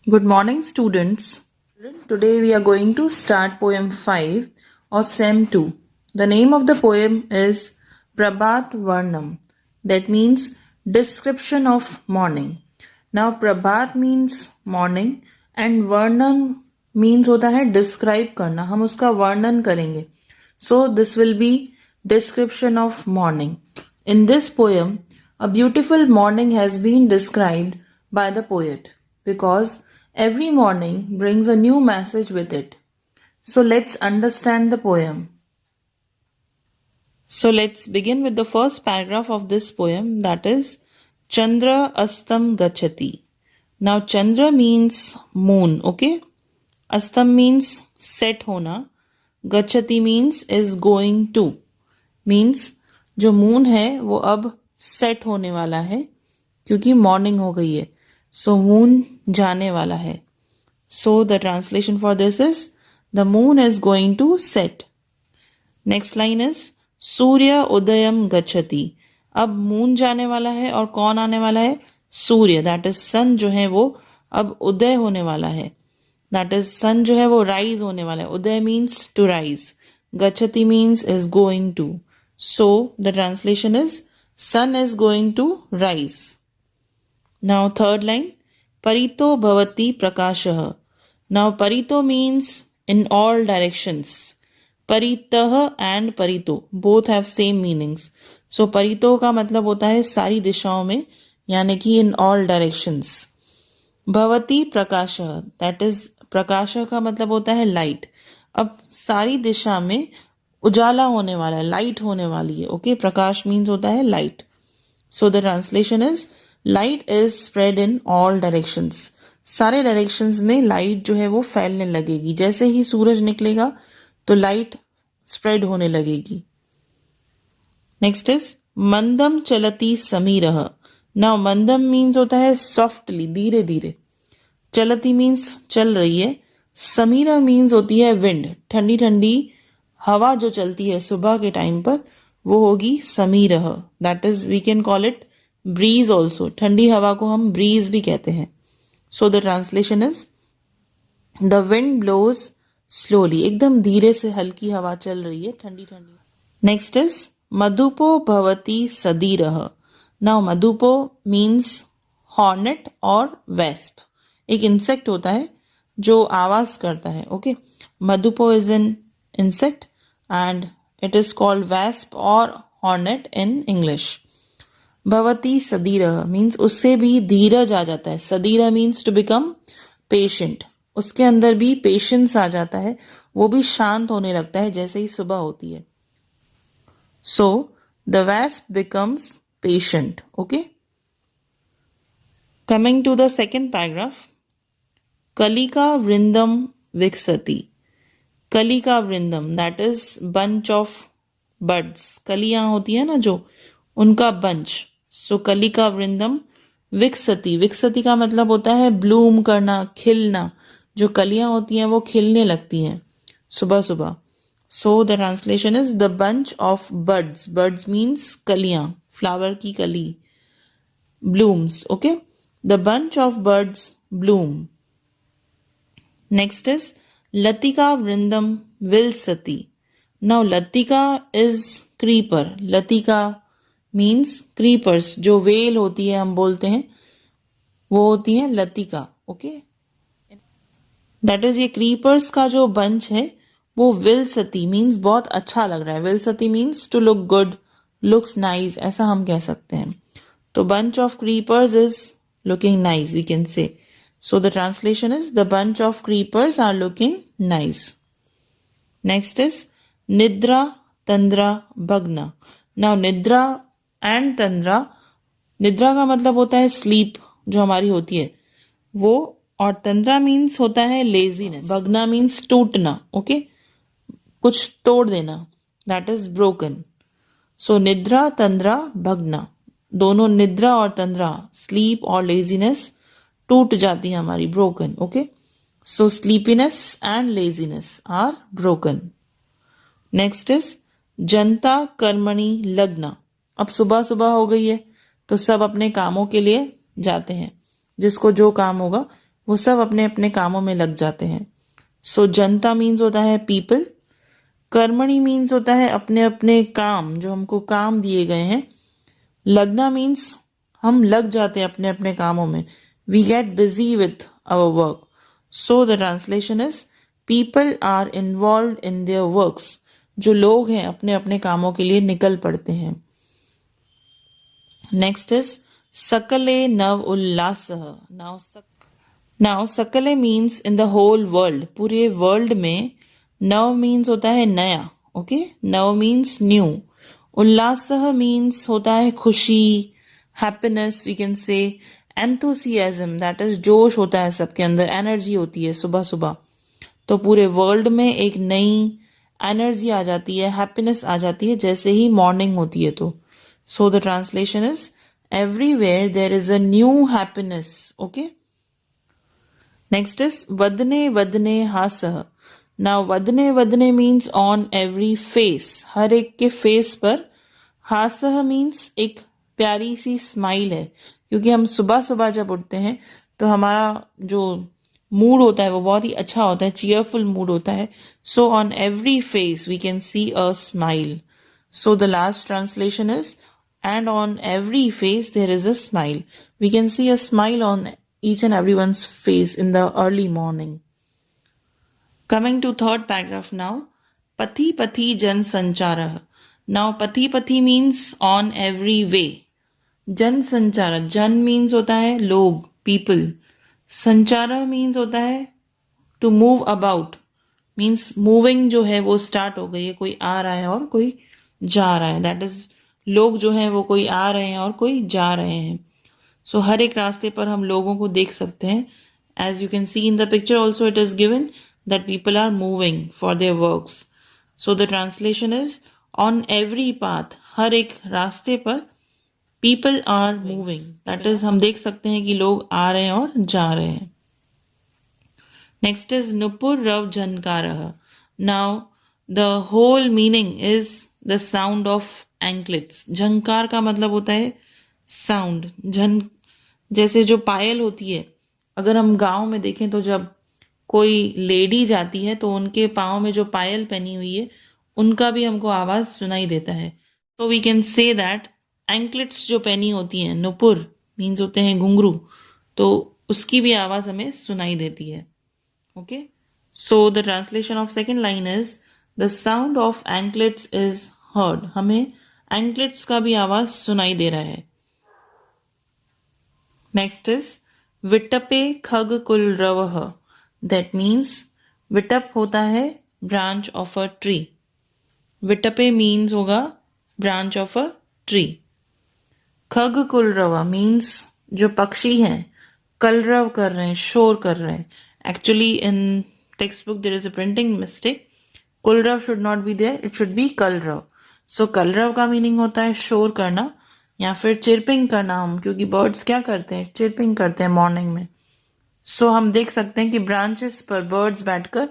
Good morning, students. Today we are going to start poem 5 or Sem 2. The name of the poem is Prabhat Varnam. That means description of morning. Now Prabhat means morning and Varnam means होता है describe करना. हम उसका वर्णन करेंगे. So this will be description of morning. In this poem, a beautiful morning has been described by the poet because every morning brings a new message with it. So let's understand the poem. So let's begin with the first paragraph of this poem, that is Chandra Astam Gachati. Now Chandra means moon, okay? Astam means set hona. Gachati means is going to. Means जो moon है वो अब set होने वाला है क्योंकि morning हो गई है. सो मून जाने वाला है. So the translation for this is the moon is going to set. Next line is सूर्य उदयम गच्छति. अब मून जाने वाला है और कौन आने वाला है? सूर्य, दैट इज सन जो है वो अब उदय होने वाला है. दैट इज सन जो है वो राइज होने वाला है. उदय मीन्स टू राइज. गच्छति means is going to. So the translation is sun is going to rise. Now third line, parito bhavati prakashah. Now parito means in all directions. Paritah and parito both have same meanings. So parito का मतलब होता है सारी दिशाओं में, यानी कि in all directions. भवती प्रकाशः, that is प्रकाशः का मतलब होता है लाइट. अब सारी दिशा में उजाला होने वाला है, लाइट होने वाली है. ओके, प्रकाश मीन्स होता है light. So the translation is light is spread in all directions. सारे डायरेक्शंस में लाइट जो है वो फैलने लगेगी. जैसे ही सूरज निकलेगा तो लाइट स्प्रेड होने लगेगी. नेक्स्ट इज मंदम चलती समीरह. नाउ मंदम मीन्स होता है सॉफ्टली, धीरे धीरे. चलती मीन्स चल रही है. समीरा मीन्स होती है विंड, ठंडी ठंडी हवा जो चलती है सुबह के टाइम पर वो होगी समीरह. That is we can call it breeze also. ठंडी हवा को हम ब्रीज भी कहते हैं. So the translation is the wind blows slowly. एकदम धीरे से हल्की हवा चल रही है, ठंडी ठंडी. नेक्स्ट इज मधुपो भवती सदीरह. नाउ मधुपो मीन्स हॉर्नेट और वेस्प. एक इंसेक्ट होता है जो आवाज करता है. ओके, मधुपो is an insect and it is called wasp or hornet in English. Bhavati sadira means उससे भी धीरज आ जाता है. sadira means to become patient. उसके अंदर भी patience आ जाता है, वो भी शांत होने लगता है जैसे ही सुबह होती है. So the wasp becomes patient. Okay. Coming to the second paragraph, Kalika vrindam viksati. कलिका वृंदम, that is bunch of birds. कलियां होती है ना जो, उनका बंच. सो कलिका वृंदम विकसती. विकसती का मतलब होता है ब्लूम करना, खिलना. जो कलियां होती हैं वो खिलने लगती हैं सुबह सुबह. So the translation is the bunch of birds. Birds means कलियां, फ्लावर की कली. Blooms. Okay, the bunch of birds bloom. Next is लतिका वृंदम विलसती. नाउ लतिका इज क्रीपर. लतिका मीन्स क्रीपर्स. जो वेल होती है हम बोलते हैं वो होती है लतिका. ओके, दैट इज ये क्रीपर्स का जो बंच है वो विलसती मीन्स बहुत अच्छा लग रहा है. विलसती means to look good, looks nice, ऐसा हम कह सकते हैं. तो bunch of creepers is looking nice, we can say. So the translation is the bunch of creepers are looking nice. Next is Nidra Tandra Bhagna. Now Nidra and Tandra, Nidra का मतलब होता है sleep जो हमारी होती है वो, और Tandra means होता है laziness. Bhagna means टूटना. Okay, कुछ तोड़ देना, that is broken. So Nidra Tandra Bhagna, दोनों निद्रा और तंद्रा, sleep और laziness टूट जाती है हमारी, broken. Okay, so sleepiness and laziness are broken. Next is जनता कर्मणि लग्ना. अब सुबह सुबह हो गई है तो सब अपने कामों के लिए जाते हैं. जिसको जो काम होगा वो सब अपने अपने कामों में लग जाते हैं. सो जनता मीन्स होता है पीपल. कर्मणि मीन्स होता है अपने अपने काम, जो हमको काम दिए गए हैं. लगना मीन्स हम लग जाते हैं अपने अपने कामों में. We get busy with our work. So the translation is people are involve in their works. जो लोग हैं अपने अपने कामों के लिए निकल पड़ते हैं. नेक्स्ट इज सकले नव उल्लासः. नाउ सकले means in the whole world. पूरे वर्ल्ड में. नव मीन्स होता है नया. ओके, नव मीन्स न्यू. उल्लासः मीन्स होता है खुशी, happiness we can say. Enthusiasm that is जोश होता है सबके अंदर, एनर्जी होती है सुबह सुबह. तो पूरे वर्ल्ड में एक नई एनर्जी आ जाती है, हैप्पीनेस आ जाती है जैसे ही मॉर्निंग होती है. तो so the translation is everywhere there is a new happiness. Okay. Next is वदने वदने हासः. नाउ वदने वदने मीन्स ऑन एवरी फेस, हर एक के फेस पर. हासः मीन्स एक प्यारी सी स्माइल है, क्योंकि हम सुबह सुबह जब उठते हैं तो हमारा जो मूड होता है वो बहुत ही अच्छा होता है, चीयरफुल मूड होता है. So on every face we can see a smile. So the last translation is and on every face there is a smile. We can see a smile on each and everyone's face in the early morning. Coming to third paragraph now. Pathi pathi jan sanchara. Now pathi pathi means on every way. Jan sanchara. Jan means होता है लोग, people. संचारा means होता है to move about. Means moving जो है वो start हो गई है, कोई आ रहा है और कोई जा रहा है. That is लोग जो हैं वो कोई आ रहे हैं और कोई जा रहे हैं. सो हर एक रास्ते पर हम लोगों को देख सकते हैं. As you can see in the picture also it is given that people are moving for their works. So the translation is on every path. हर एक रास्ते पर people are moving. That is हम देख सकते हैं कि लोग आ रहे हैं और जा रहे हैं. नेक्स्ट इज नुपुर रव झनकारः. Now the whole meaning is the sound of anklets. झंकार का मतलब होता है साउंड. जैसे जो पायल होती है, अगर हम गांव में देखें तो जब कोई लेडी जाती है तो उनके पाँव में जो पायल पहनी हुई है उनका भी हमको आवाज सुनाई देता है. तो we can say that anklets जो पहनी होती हैं, नुपुर मीन्स होते हैं घुंघरू, तो उसकी भी आवाज हमें सुनाई देती है. Okay. So the translation of second line is the sound of anklets is heard. हमें एंकलेट्स का भी आवाज सुनाई दे रहा है. Next is विटपे Khag कुलरवः. That means विटप होता है ब्रांच ऑफ अ ट्री. विटपे मीन्स होगा ब्रांच ऑफ अ ट्री. खग कुलरव मीन्स जो पक्षी हैं कलरव कर रहे हैं, शोर कर रहे हैं. Actually in textbook there is a printing mistake. कुलरव should not be there, it should be कलरव. सो कलरव का मीनिंग होता है शोर करना या फिर चिरपिंग करना. हम क्योंकि बर्ड्स क्या करते हैं, चिरपिंग करते हैं मॉर्निंग में. सो हम देख सकते हैं कि ब्रांचेस पर बर्ड्स बैठकर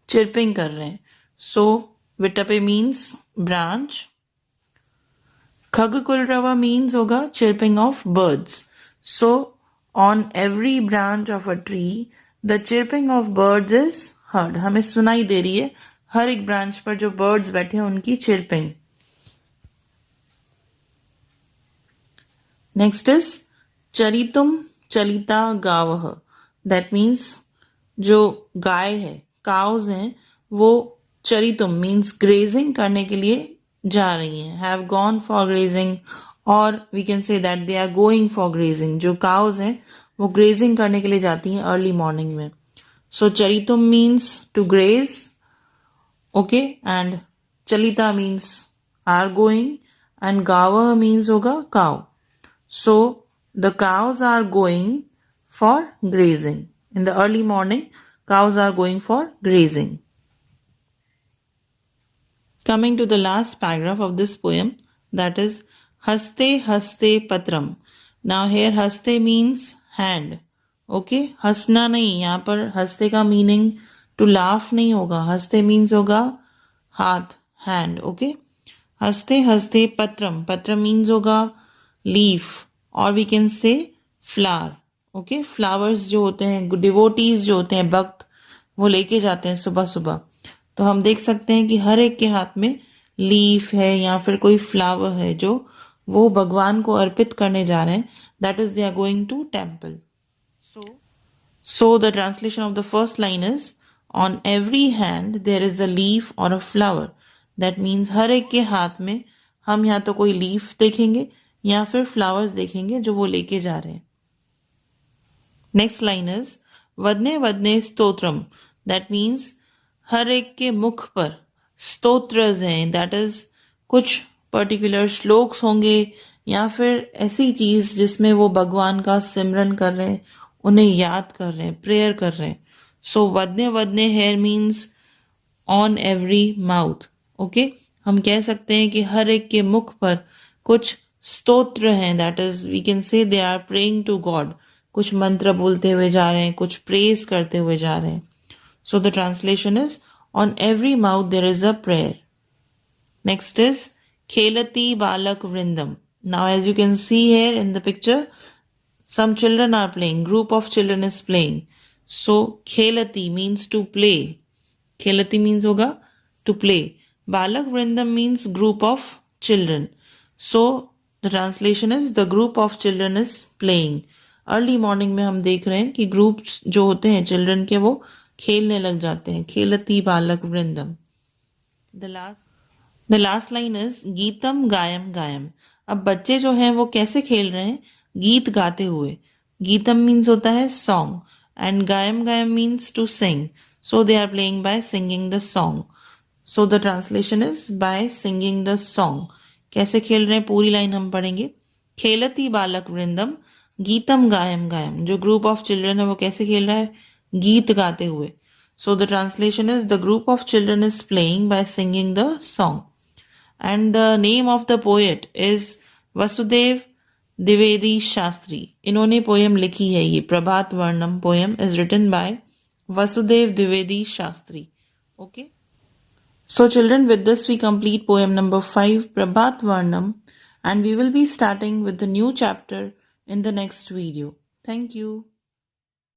चिरपिंग कर रहे हैं. सो विटपे मीन्स ब्रांच. खग कुलरवा मीन्स होगा chirping of birds. So on every branch of a tree the chirping of birds is heard. हमें सुनाई दे रही है हर एक ब्रांच पर जो बर्ड्स बैठे हैं उनकी चिरपिंग. नेक्स्ट इज चरितुम चलिता गावः. दैट मीन्स जो गाय है, काउज हैं, वो चरितुम मीन्स ग्रेजिंग करने के लिए जा रही हैं. हैव गॉन फॉर ग्रेजिंग, और we can say that they are going for grazing. जो काउज हैं वो ग्रेजिंग करने के लिए जाती हैं अर्ली मॉर्निंग में. सो चरितुम means to graze. Okay. And चलिता मीन्स आर गोइंग एंड गावः मीन्स होगा cow. So the cows are going for grazing. In the early morning, cows are going for grazing. Coming to the last paragraph of this poem, that is Haste Haste Patram. Now here Haste means hand. Okay, हंसना नहीं, यहाँ पर हंसते का meaning to laugh नहीं होगा. हंसते means होगा हाथ, hand. Okay, हंसते हंसते पत्रम. पत्रम means होगा leaf, or we can say flower. Okay, flowers जो होते हैं, डिवोटीज जो होते हैं, भक्त, वो लेके जाते हैं सुबह सुबह। तो हम देख सकते हैं कि हर एक के हाथ में लीफ है या फिर कोई फ्लावर है जो वो भगवान को अर्पित करने जा रहे हैं। That is they are going to temple. So the translation of the first line is, on every hand there is a leaf or a flower. That means हर एक के हाथ में हम या तो कोई लीफ देखेंगे या फिर फ्लावर्स देखेंगे जो वो लेके जा रहे हैं। नेक्स्ट लाइन इज वदने वदने स्तोत्रम। दैट मीन्स हर एक के मुख पर स्तोत्रज हैं, दैट इज कुछ पर्टिकुलर श्लोक्स होंगे या फिर ऐसी चीज जिसमें वो भगवान का सिमरन कर रहे हैं, उन्हें याद कर रहे हैं, प्रेयर कर रहे हैं। सो वदने वदने here means on every mouth. Okay, हम कह सकते हैं कि हर एक के मुख पर कुछ स्तोत्र हैं, that is we can say they are praying to God. कुछ मंत्र बोलते हुए जा रहे हैं, कुछ प्रेज करते हुए जा रहे हैं। So the translation is on every mouth there is a prayer. Next is खेलती बालक वृंदम। Now as you can see here in the picture, some children are playing, group of children is playing. So khelati means to play. Khelati means hoga to play. Balak vrindam means group of children. So the translation is the group of children is playing. Early morning में हम देख रहे हैं कि groups जो होते हैं children के वो खेलने लग जाते हैं। खेलती बालक वृंदम। द लास्ट लाइन इज गीतम गायम गायम। अब बच्चे जो हैं वो कैसे खेल रहे हैं? गीत गाते हुए। गीतम मीन्स होता है सॉन्ग एंड गायम गायम means to sing. So they are playing by singing the song. So the translation is by singing the song. कैसे खेल रहे हैं पूरी लाइन हम पढ़ेंगे। खेलती बालक वृंदम गीतम गायम गायम। जो ग्रुप ऑफ चिल्ड्रन है वो कैसे खेल रहा है? गीत गाते हुए। So the translation is the group of children is playing by singing the song. And the name of the poet is Vasudev Dwivedi Shastri. इन्होंने पोयम लिखी है, ये Prabhat Varnam poem is written by Vasudev Dwivedi Shastri. Okay, so children, with this we complete poem number 5, Prabhat Varnam, and we will be starting with the new chapter in the next video. Thank you.